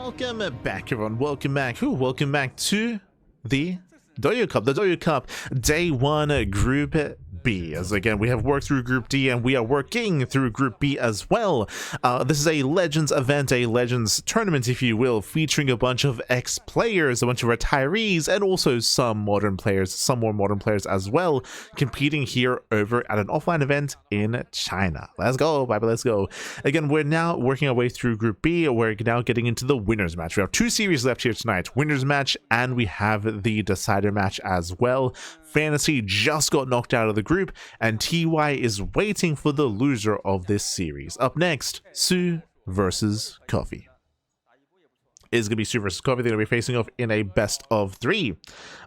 Welcome back, everyone. Welcome back. Welcome back to the Douyu Cup. The Douyu Cup Day 1 Group B. As again, we have worked through Group D and we are working through Group B as well. This is a Legends event, a Legends tournament, if you will, featuring a bunch of ex-players, a bunch of retirees, and also some modern players, some more modern players as well, competing here over at an offline event in China. Let's go, baby, let's go. Again, we're now working our way through Group B. We're now getting into the winners match. We have 2 series left here tonight, winners match, and we have the decider match as well. Fantasy just got knocked out of the group, and TY is waiting for the loser of this series. Up next, soO versus Coffee. Is going to be soO versus Coffee. They're going to be facing off in a best of 3.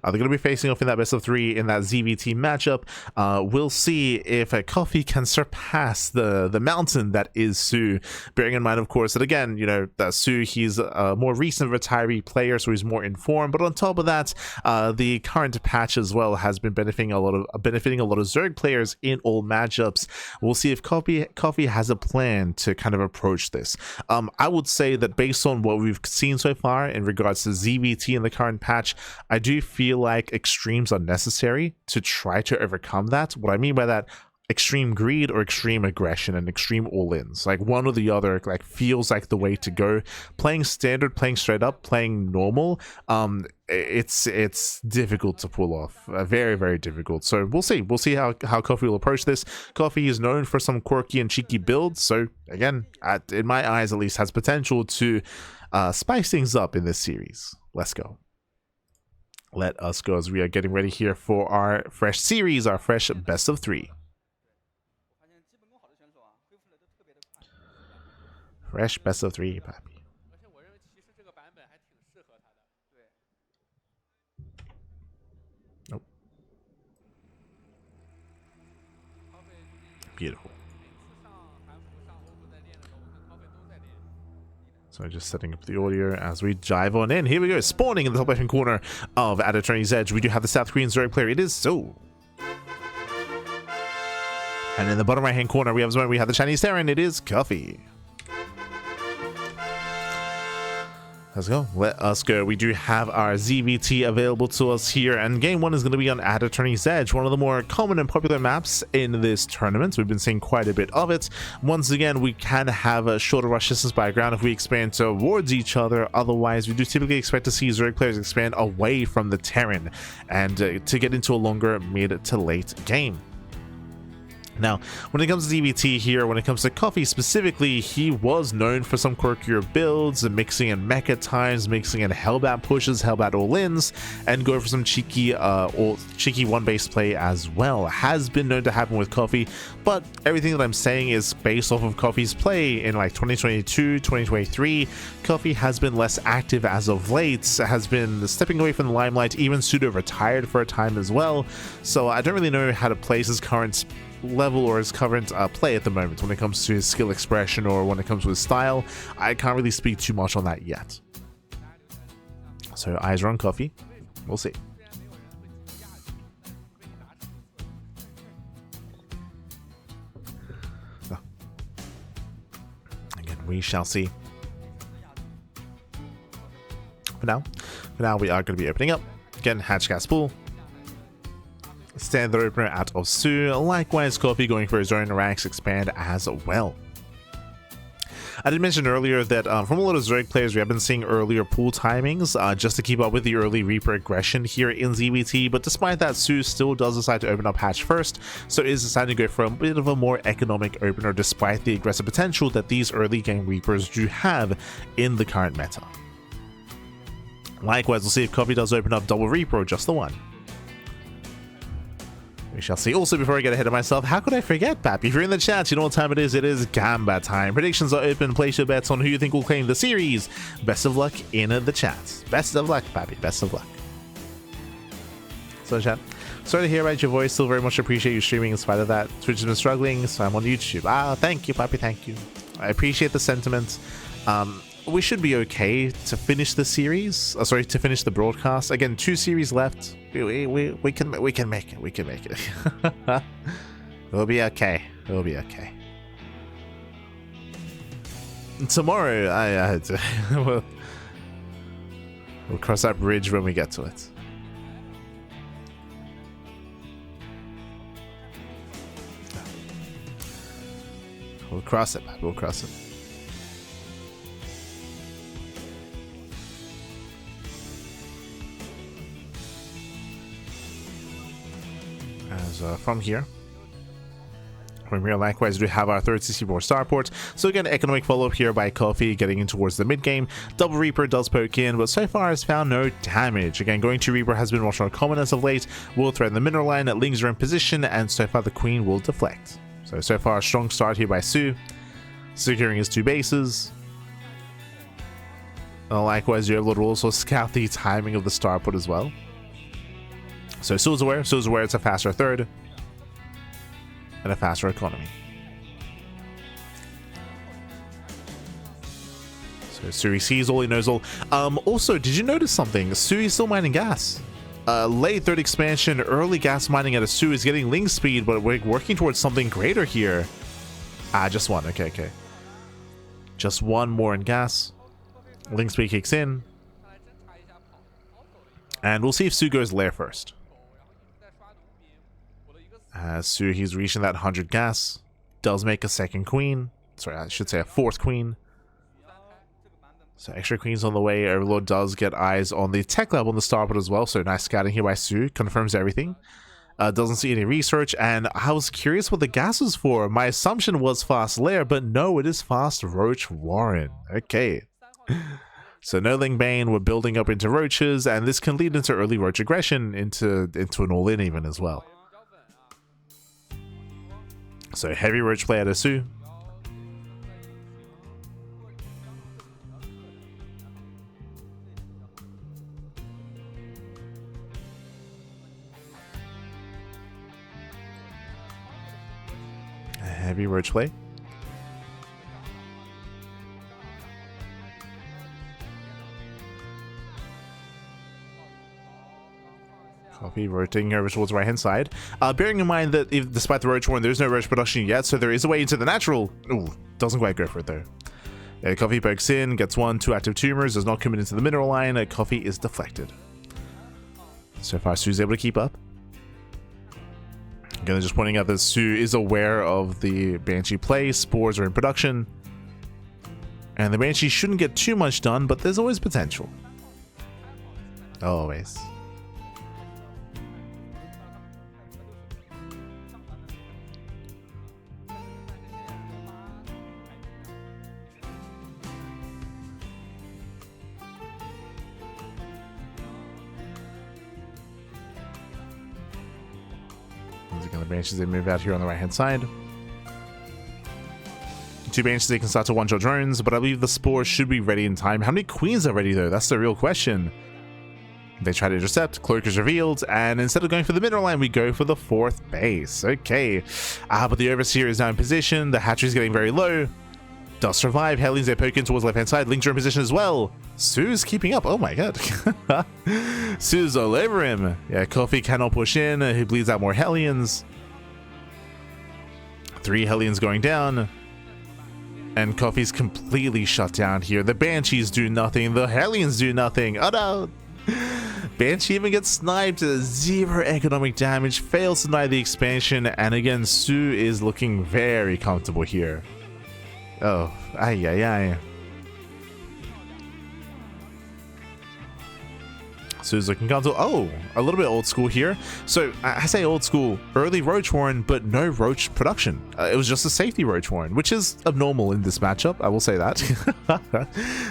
They're going to be facing off in that best of 3 in that ZvT matchup. We'll see if Coffee can surpass the mountain that is soO. Bearing in mind, of course, that again, you know, that soO, he's a more recent retiree player, so he's more informed. But on top of that, the current patch as well has been benefiting a lot of Zerg players in all matchups. We'll see if Coffee has a plan to kind of approach this. I would say that based on what we've seen so far in regards to ZvT in the current patch, I do feel like extremes are necessary to try to overcome that. What I mean by that, extreme greed or extreme aggression and extreme all-ins, like one or the other, like feels like the way to go. Playing standard, playing straight up, playing normal, it's difficult to pull off, very, very difficult. So we'll see how Coffee will approach this. Coffee is known for some quirky and cheeky builds, so again, in my eyes at least, has potential to spice things up in this series. Let's go. Let us go as we are getting ready here for our fresh series, our fresh best of 3. Fresh best of 3, papi. Nope. Beautiful. So just setting up the audio as we dive on in. Here we go. Spawning in the top left-hand corner of At Attorney's Edge, we do have the South Korean Zerg player. It is soO. And in the bottom right-hand corner, we have the Chinese Terran. It is Coffee. Let's go. Let us go. We do have our ZvT available to us here, and game 1 is going to be on At Attorney's Edge, one of the more common and popular maps in this tournament. We've been seeing quite a bit of it. Once again, we can have a shorter rush distance by ground if we expand towards each other. Otherwise, we do typically expect to see Zerg players expand away from the Terran and to get into a longer mid to late game. Now, when it comes to ZvT here, when it comes to Coffee specifically, he was known for some quirkier builds, mixing in mecha times, mixing in Hellbat pushes, Hellbat all-ins, and going for some cheeky one-base play as well. Has been known to happen with Coffee, but everything that I'm saying is based off of Coffee's play in like 2022, 2023. Coffee has been less active as of late, has been stepping away from the limelight, even pseudo retired for a time as well. So I don't really know how to place his current level or his current play at the moment when it comes to his skill expression or when it comes to his style. I can't really speak too much on that yet. So eyes are on Coffee. We'll see. So, again, we shall see. For now we are going to be opening up. Again, hatch gas pool. Standard opener out of soO. Likewise, Coffee going for his own ranks expand as well. I did mention earlier that from a lot of Zerg players, we have been seeing earlier pool timings just to keep up with the early Reaper aggression here in ZvT, but despite that, soO still does decide to open up hatch first, so is deciding to go for a bit of a more economic opener despite the aggressive potential that these early game Reapers do have in the current meta. Likewise, we'll see if Coffee does open up double Reaper or just the one. We shall see. Also, before I get ahead of myself, how could I forget, Pappy? If you're in the chat, you know what time it is. It is Gamba time. Predictions are open. Place your bets on who you think will claim the series. Best of luck in the chat. Best of luck, Pappy. Best of luck. So, chat, sorry to hear about your voice. Still very much appreciate you streaming in spite of that. Twitch has been struggling, so I'm on YouTube. Thank you, Pappy. Thank you. I appreciate the sentiment. We should be okay to finish the series. To finish the broadcast. Again, 2 series left. We can make it. We can make it. We'll be okay. We'll be okay. Tomorrow, We'll cross that bridge when we get to it. We'll cross it, man. We'll cross it. As from here, likewise, we have our third 64 starport. So again, economic follow-up here by Coffee, getting in towards the mid-game. Double Reaper does poke in, but so far has found no damage. Again, going to Reaper has been much more common as of late. Will threaten the mineral line, Lings are in position, and so far the Queen will deflect. So far a strong start here by soO, securing his 2 bases. Likewise, you're able to also scout the timing of the starport as well. So soO's aware it's a faster third and a faster economy. So soO sees all, he knows all. Also, did you notice something? soO is still mining gas. Late third expansion, early gas mining at a soO is getting Ling speed, but we're working towards something greater here. Just one. Okay. Just one more in gas. Ling speed kicks in. And we'll see if soO goes lair first. soO, he's reaching that 100 gas. Does make a second queen. Sorry, I should say a fourth queen. So extra queens on the way. Overlord does get eyes on the tech lab on the starport as well. So nice scouting here by soO. Confirms everything. Doesn't see any research. And I was curious what the gas was for. My assumption was fast lair, but no, it is fast roach warren. Okay. So no Ling Bane, we're building up into roaches, and this can lead into early roach aggression, into an all-in even as well. So heavy roach play at soO. Heavy roach play. Coffee rotating over towards the right hand side. Bearing in mind that despite the roach warren, there's no roach production yet, so there is a way into the natural. Ooh, doesn't quite go for it though. Coffee pokes in, gets 2 active tumors, does not commit into the mineral line. Coffee is deflected. So far, soO's able to keep up. Again, just pointing out that soO is aware of the Banshee play. Spores are in production. And the Banshee shouldn't get too much done, but there's always potential. Always. Again, the Banshees, they move out here on the right hand side. 2 Banshees, they can start to one-shot drones, but I believe the Spores should be ready in time. How many Queens are ready though? That's the real question. They try to intercept, Cloak is revealed, and instead of going for the mineral line, we go for the 4th base. Okay. But the Overseer is now in position, the hatchery is getting very low. Does survive. Hellions, they poke in towards left hand side. Lings are in position as well. soO's keeping up. Oh my god. soO's all over him. Yeah, Coffee cannot push in. He bleeds out more Hellions. 3 Hellions going down. And Coffee's completely shut down here. The Banshees do nothing. The Hellions do nothing. Oh no. Banshee even gets sniped. 0 economic damage. Fails to deny the expansion. And again, soO is looking very comfortable here. Oh, ay. soO's looking comfortable. Oh, a little bit old school here. So I say old school, early roach warren, but no roach production. It was just a safety roach warren, which is abnormal in this matchup. I will say that.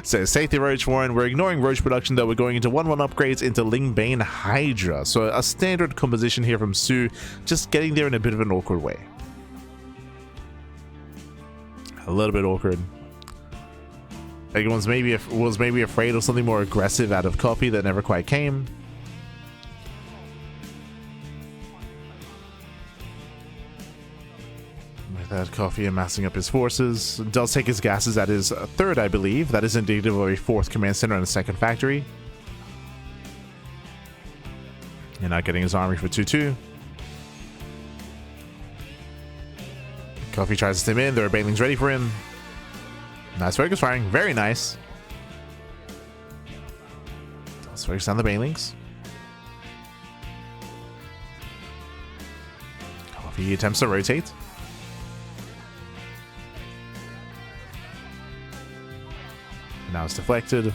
So safety roach warren. We're ignoring roach production though. We're going into 1/1 upgrades into Ling Bane Hydra. So a standard composition here from soO, just getting there in a bit of an awkward way. A little bit awkward. Everyone's was maybe afraid of something more aggressive out of Coffee that never quite came. With that, Coffee amassing up his forces. Does take his gases at his 3rd, I believe. That is indicative of a 4th command center and a 2nd factory. And not getting his army for 2/2. Coffee tries to stim in. There are banelings ready for him. Nice focus firing. Very nice. Let's focus on the Banelings. Coffee attempts to rotate. Now it's deflected.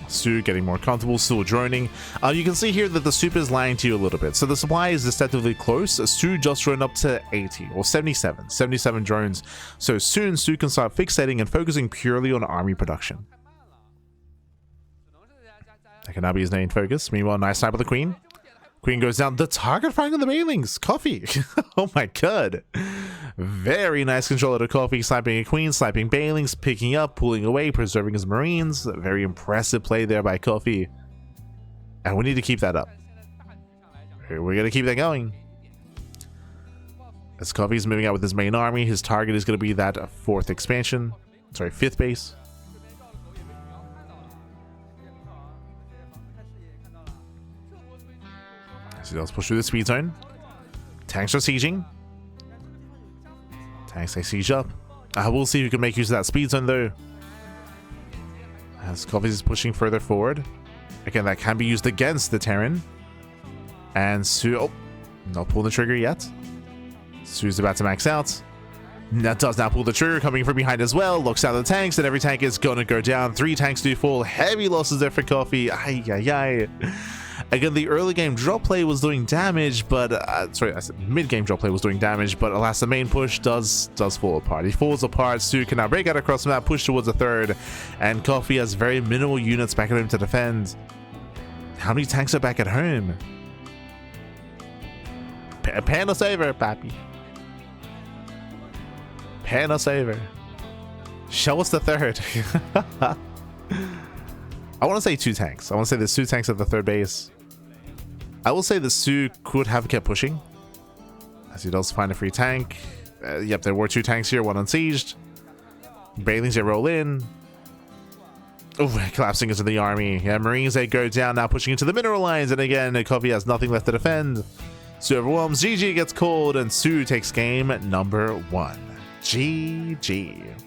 soO getting more comfortable, still droning. You can see here that the soup is lying to you a little bit. So the supply is deceptively close. soO just droned up to 80 or 77 drones. So soon soO can start fixating and focusing purely on army production. That can now be his main focus. Meanwhile, nice snipe of the Queen. Queen goes down. The target finding the Banelings. Coffee. Oh my god. Very nice control of the Coffee. Sniping a Queen, sniping Banelings, picking up, pulling away, preserving his Marines. Very impressive play there by Coffee. And we need to keep that up. We're going to keep that going. As Coffee's moving out with his main army, his target is going to be that 4th expansion. Sorry, 5th base. So let's push through the speed zone. Tanks are sieging. Tanks, they siege up. We'll see who can make use of that speed zone though. As Coffee is pushing further forward. Again, that can be used against the Terran. And soO, oh, not pulling the trigger yet. soO's about to max out. That does now pull the trigger, coming from behind as well. Looks out the tanks, and every tank is gonna go down. 3 tanks do fall. Heavy losses there for Coffee. Ay, ay, ay. Again, the early game drop play was doing damage, but sorry, I said mid game drop play was doing damage, but alas, the main push does fall apart. He falls apart. soO can now break out across the map, push towards the 3rd, and Coffee has very minimal units back at home to defend. How many tanks are back at home? Pan us over, papi. Pan us over. Show us the 3rd. I want to say 2 tanks. I want to say there's 2 tanks at the 3rd base. I will say the soO could have kept pushing, as he does find a free tank. Yep, there were 2 tanks here, 1 unsieged. Banelings, they roll in. Oh, collapsing into the army. Yeah, Marines, they go down, now pushing into the mineral lines. And again, Coffee has nothing left to defend. soO overwhelms, GG gets cold, and soO takes game number 1. GG.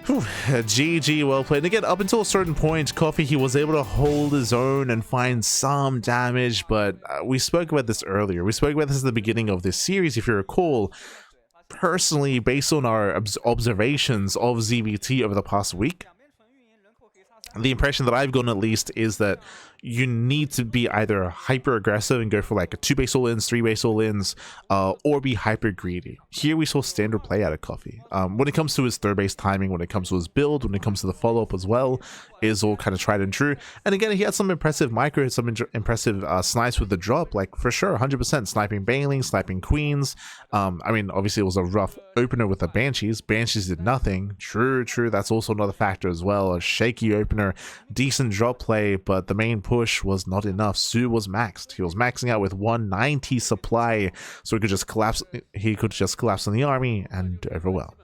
Whew. GG, well played. And again, up until a certain point, Coffee, he was able to hold his own and find some damage, but we spoke about this earlier. We spoke about this at the beginning of this series, if you recall. Personally, based on our observations of ZvT over the past week, the impression that I've gotten at least is that you need to be either hyper aggressive and go for like a 2 base all-ins, 3 base all-ins, or be hyper greedy. Here we saw standard play out of Coffee. When it comes to his 3rd base timing, when it comes to his build, when it comes to the follow-up as well, is all kind of tried and true. And again, he had some impressive micro, some impressive snipes with the drop, like for sure, 100% sniping Banelings, sniping Queens. I mean, obviously it was a rough opener with the Banshees. Banshees did nothing. True, that's also another factor as well. A shaky opener, decent drop play, but the main push was not enough. soO was maxed. He was maxing out with 190 supply, so he could just collapse. He could just collapse on the army and overwhelm.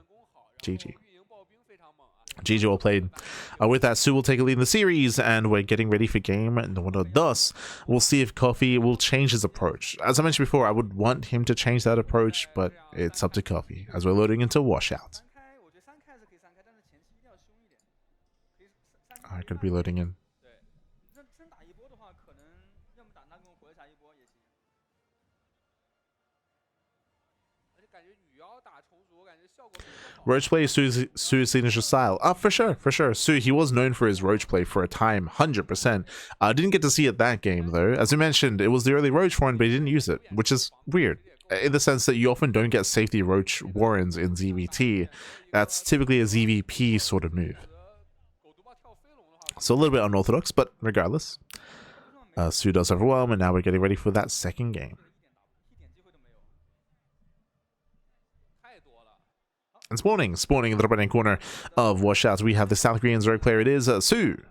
GG. GG, well played. With that, soO will take a lead in the series, and we're getting ready for game number 2. We'll see if Coffee will change his approach. As I mentioned before, I would want him to change that approach, but it's up to Coffee as we're loading into Washout. I could be loading in. Roach play is soO's signature style. For sure. soO, he was known for his roach play for a time, 100%. Didn't get to see it that game though. As I mentioned, it was the early roach warren, but he didn't use it, which is weird. In the sense that you often don't get safety roach warrens in ZvT. That's typically a ZvP sort of move. So a little bit unorthodox, but regardless. soO does overwhelm, and now we're getting ready for that 2nd game. And spawning in the right-hand corner of Washouts, we have the South Korean Zerg player. It is soO.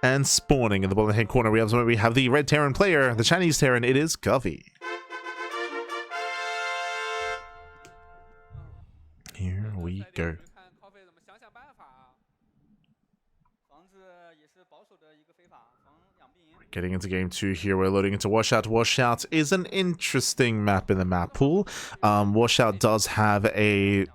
And spawning in the bottom-hand corner, we have the Red Terran player, the Chinese Terran. It is Coffee. Here we go. Getting into game 2 here, we're loading into Washout. Washout is an interesting map in the map pool. Washout does have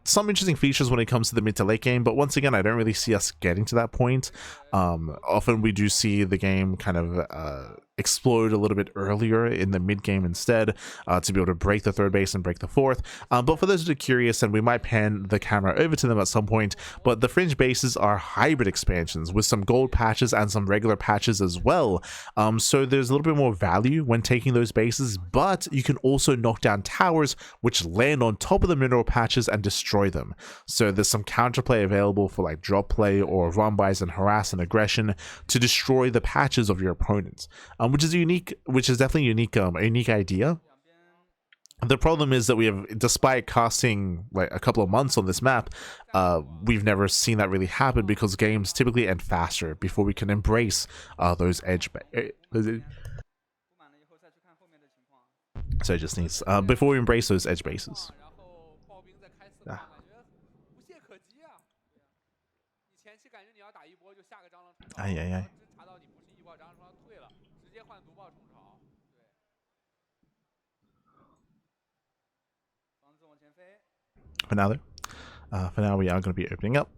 some interesting features when it comes to the mid to late game, but once again, I don't really see us getting to that point. Often we do see the game kind of explode a little bit earlier in the mid game instead, to be able to break the third base and break the fourth. But for those that are curious, and we might pan the camera over to them at some point, but the fringe bases are hybrid expansions with some gold patches and some regular patches as well. So there's a little bit more value when taking those bases, but you can also knock down towers which land on top of the mineral patches and destroy them. So there's some counterplay available for like drop play or run bys and harass and aggression to destroy the patches of your opponents, which is definitely a unique idea. The problem is that we have, despite casting like a couple of months on this map, we've never seen that really happen because games typically end faster before we can embrace those edge. So it just needs before we embrace those edge bases. For now, we are going to be opening up.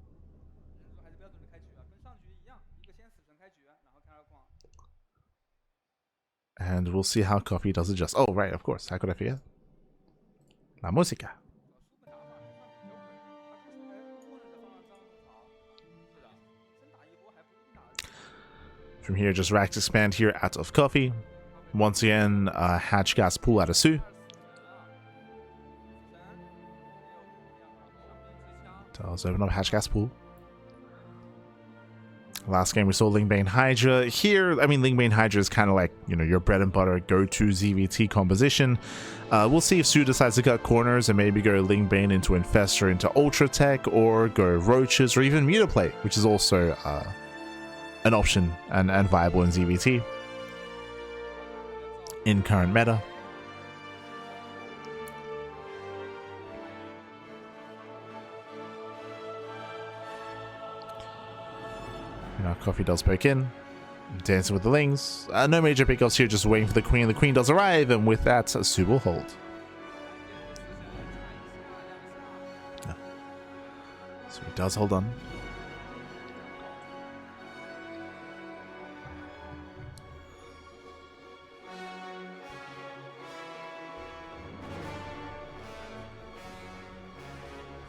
And we'll see how Coffee does adjust. Oh, right, of course. How could I forget? La música. From here, just racks expand here out of Coffee. Once again, hatch gas pool out of soO. Let's open up hatch gas pool. Last game we saw Lingbane Hydra. Here, I mean, Lingbane Hydra is kind of like, you know, your bread and butter go-to ZvT composition. We'll see if soO decides to cut corners and maybe go Lingbane into Infestor into Ultra Tech, or go Roaches, or even Mutaplay, which is also an option and viable in ZvT in current meta. Now Coffee does poke in, dancing with the Lings. No major pickups here, just waiting for the Queen. The Queen does arrive, and with that, soO will hold. Yeah. So he does hold on.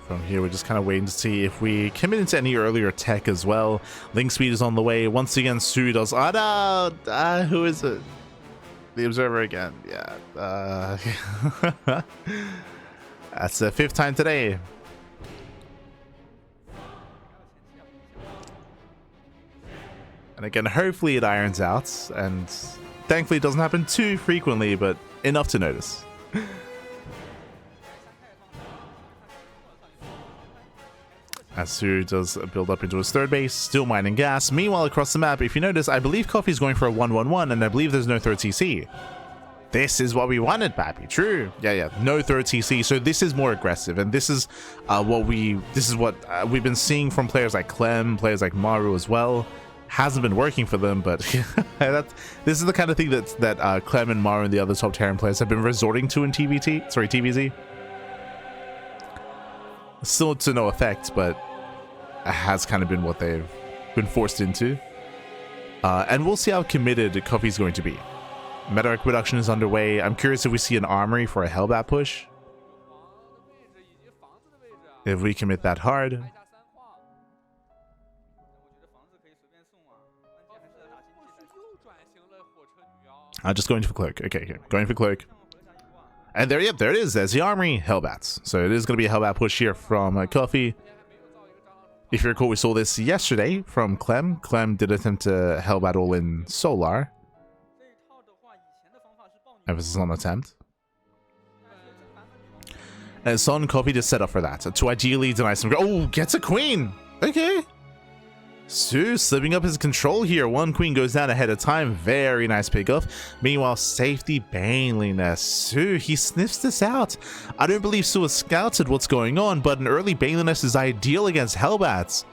From here, we're just kind of waiting to see if we commit into any earlier tech as well. Link speed is on the way. Once again, soO does... Oh, no! Who is it? The Observer again. Yeah. That's the 5th time today. And again, hopefully it irons out. And thankfully it doesn't happen too frequently, but enough to notice. As soO does build up into his third base, still mining gas. Meanwhile, across the map, if you notice, I believe Coffee's going for a 1-1-1, and I believe there's no third TC. This is what we wanted, Pappy. True. Yeah. No third TC. So this is more aggressive, and this is what we've been seeing from players like Clem, players like Maru as well. Hasn't been working for them, but this is the kind of thing that Clem and Maru and the other top Terran players have been resorting to in TVZ. Still to no effect, but it has kind of been what they've been forced into. And we'll see how committed Coffee's going to be. Meta production is underway. I'm curious if we see an armory for a Hellbat push. If we commit that hard. I'm just going for cloak. Okay, going for cloak. And there it is. There's the armory. Hellbats. So it is going to be a Hellbat push here from Coffee. If you recall, we saw this yesterday from Clem. Clem did attempt to Hellbat all in Solar. Emphasis on attempt. And Son Coffee to set up for that. To ideally deny some... Oh, gets a queen! Okay. soO slipping up his control here. One queen goes down ahead of time. Very nice pickoff. Meanwhile, safety Baneliness. soO, he sniffs this out. I don't believe soO has scouted what's going on, but an early Baneliness is ideal against Hellbats.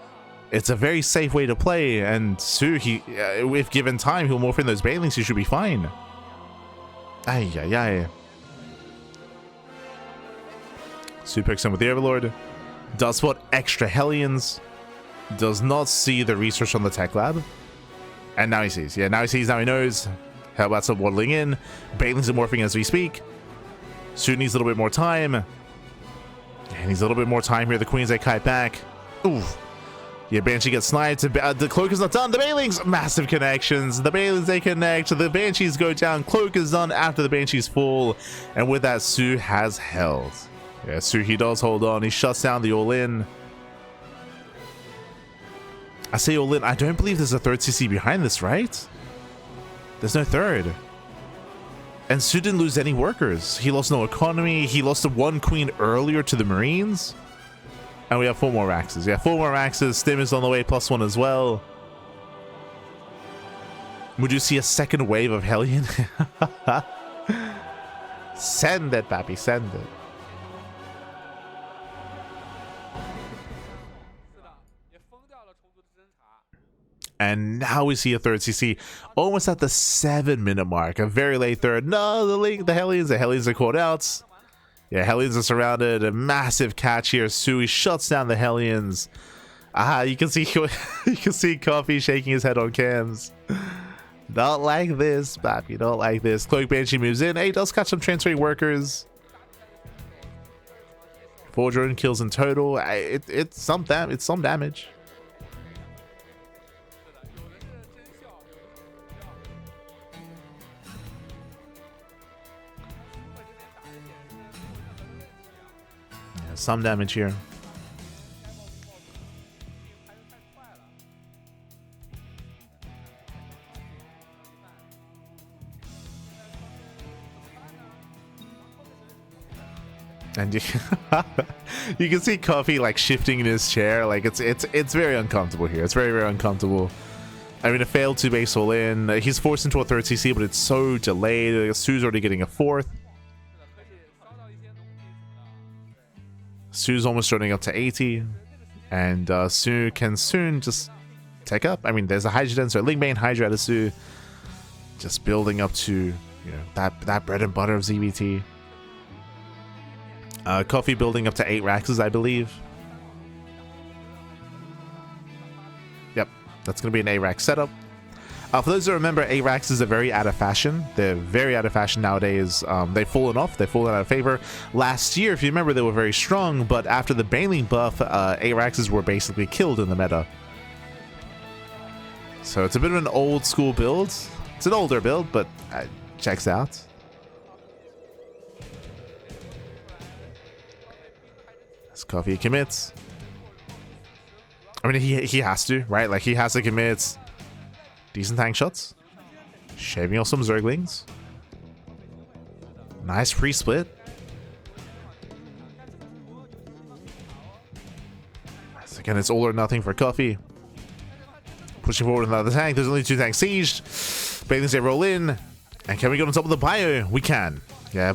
It's a very safe way to play, and soO, if given time, he'll morph in those Banelings, he should be fine. Ay, ay, ay. soO picks in with the Overlord. Does spot extra Hellions. Does not see the research on the tech lab. And now he sees. Yeah, now he sees, now he knows. Hellbats are waddling in. Banelings are morphing as we speak. soO needs a little bit more time. And needs a little bit more time here. The Queens, they kite back. Ooh. Yeah, Banshee gets sniped. The Cloak is not done. The Banelings, massive connections. The Banelings, they connect. The Banshees go down. Cloak is done after the Banshees fall. And with that, soO has held. Yeah, soO, he does hold on. He shuts down the all-in. I say all-in. I don't believe there's a third CC behind this, right? There's no third. And soO didn't lose any workers. He lost no economy. He lost the one Queen earlier to the Marines. And we have 4 more Raxes. Yeah, 4 more Raxes. Stim is on the way, +1 as well. Would you see a second wave of Hellion? Send it, papi, send it. And now we see a third CC, almost at the 7-minute mark. A very late third. No, the Hellions are caught out. Yeah, Hellions are surrounded. A massive catch here. soO shuts down the Hellions. You can see Coffee shaking his head on cams. Not like this, papi. Not like this. Cloak Banshee moves in. He does catch some transferring workers. 4 drone kills in total. It's some damage. Some damage here. And you can see Coffee like shifting in his chair. Like it's very uncomfortable here. It's very, very uncomfortable. I mean, a failed 2 base all in. He's forced into a third CC, but it's so delayed. soO's already getting a 4th. soO's almost running up to 80, and soO can soon just take up. I mean, there's a Hydra Dancer, Lingbane Hydra out of soO, just building up to that bread and butter of ZvT. Coffee building up to 8 Raxes, I believe. Yep, that's gonna be an A-Rax setup. For those who remember, A-Raxes are very out of fashion. They're very out of fashion nowadays. They've fallen off. They've fallen out of favor. Last year, if you remember, they were very strong, but after the Baneling buff, A-Raxes were basically killed in the meta. So it's a bit of an old school build. It's an older build, but checks out. As Coffee commits. I mean, he has to, right? Like, he has to commit. Decent tank shots. Shaving off some Zerglings. Nice free split. Again, it's all or nothing for Coffee. Pushing forward another tank. There's only 2 tanks sieged. Banelings, they roll in. And can we get on top of the bio? We can. Yeah,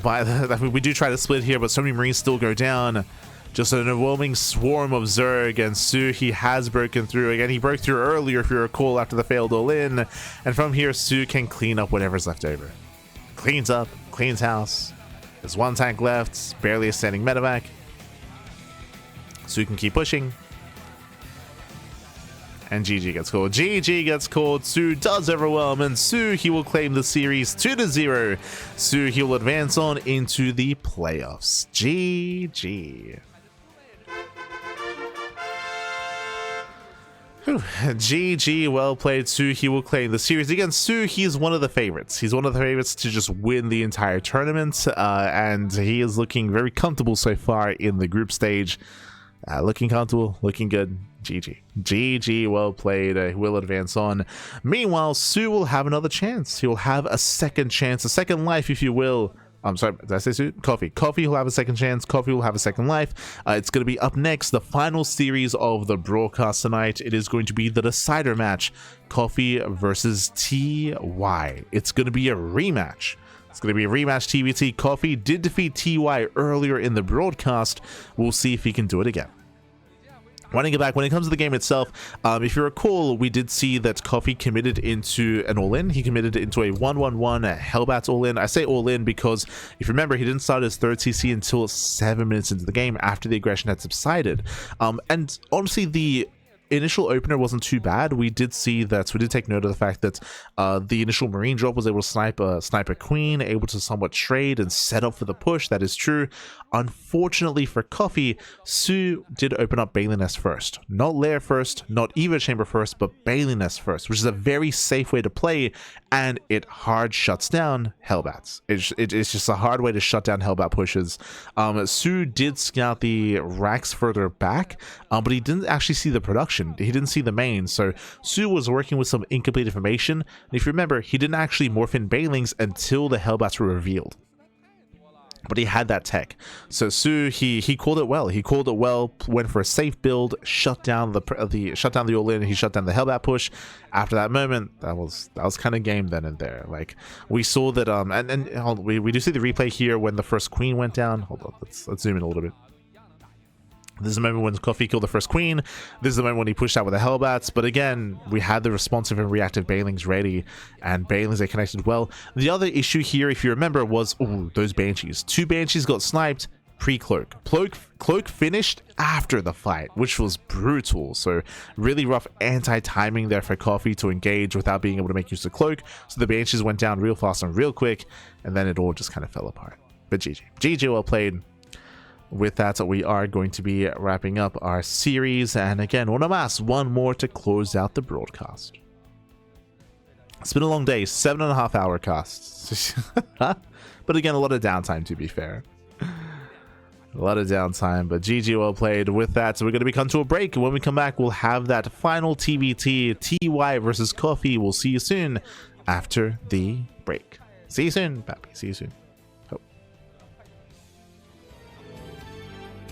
we do try to split here, but so many Marines still go down. Just an overwhelming swarm of Zerg, and soO, he has broken through. Again, he broke through earlier, if you recall, after the failed all-in. And from here, soO can clean up whatever's left over. Cleans up, cleans house. There's 1 tank left, barely a standing medevac. soO can keep pushing. And GG gets called. GG gets called. soO does overwhelm, and soO, he will claim the series 2-0. soO, he will advance on into the playoffs. GG. GG, well played, soO. He will claim the series. Again, soO, he's one of the favorites. He's one of the favorites to just win the entire tournament, and he is looking very comfortable so far in the group stage. Looking comfortable, looking good. GG. GG, well played. He will advance on. Meanwhile, soO will have another chance. He will have a second chance, a second life, if you will. I'm sorry, did I say soO? Coffee. Coffee will have a second chance. Coffee will have a second life. It's going to be up next, the final series of the broadcast tonight. It is going to be the decider match, Coffee versus TY. It's going to be a rematch. It's going to be a rematch. TVT. Coffee did defeat TY earlier in the broadcast. We'll see if he can do it again. Running it back, when it comes to the game itself, if you recall, we did see that Coffee committed into an all-in. He committed into a 1-1-1 Hellbats all-in. I say all-in because, if you remember, he didn't start his third CC until 7 minutes into the game after the aggression had subsided. And honestly, the initial opener wasn't too bad. We did see that, we did take note of the fact that the initial marine drop was able to snipe a queen, able to somewhat trade and set up for the push. That is true. Unfortunately for Coffee, soO did open up Bailey Nest first. Not Lair first, not Evo Chamber first, but Bailey Nest first, which is a very safe way to play, and it hard shuts down Hellbats. It's just a hard way to shut down Hellbat pushes. soO did scout the racks further back, but he didn't actually see the production. He didn't see the main, so soO was working with some incomplete information, and if you remember, he didn't actually morph in Bailings until the Hellbats were revealed. But he had that tech, so soO he called it well. He called it well. Went for a safe build, shut down the all-in. He shut down the Hellbat push. After that moment, that was kind of game then and there. Like, we saw that and we do see the replay here when the first queen went down. Hold on, let's zoom in a little bit. This is the moment when Coffee killed the first queen. This is the moment when he pushed out with the Hellbats. But again, we had the responsive and reactive Bailings ready, and Bailings, they connected well. The other issue here, if you remember, was those Banshees. 2 Banshees got sniped pre-Cloak. Cloak finished after the fight, which was brutal. So really rough anti-timing there for Coffee to engage without being able to make use of Cloak. So the Banshees went down real fast and real quick, and then it all just kind of fell apart. But GG well played. With that, we are going to be wrapping up our series, and again, one more to close out the broadcast. It's been a long day, 7.5 hour cast. But again, a lot of downtime, to be fair. A lot of downtime, but GG well played. With that, so we're going to come to a break. When we come back, we'll have that final TVT, TY versus Coffee. We'll see you soon after the break. See you soon, Pappy. See you soon.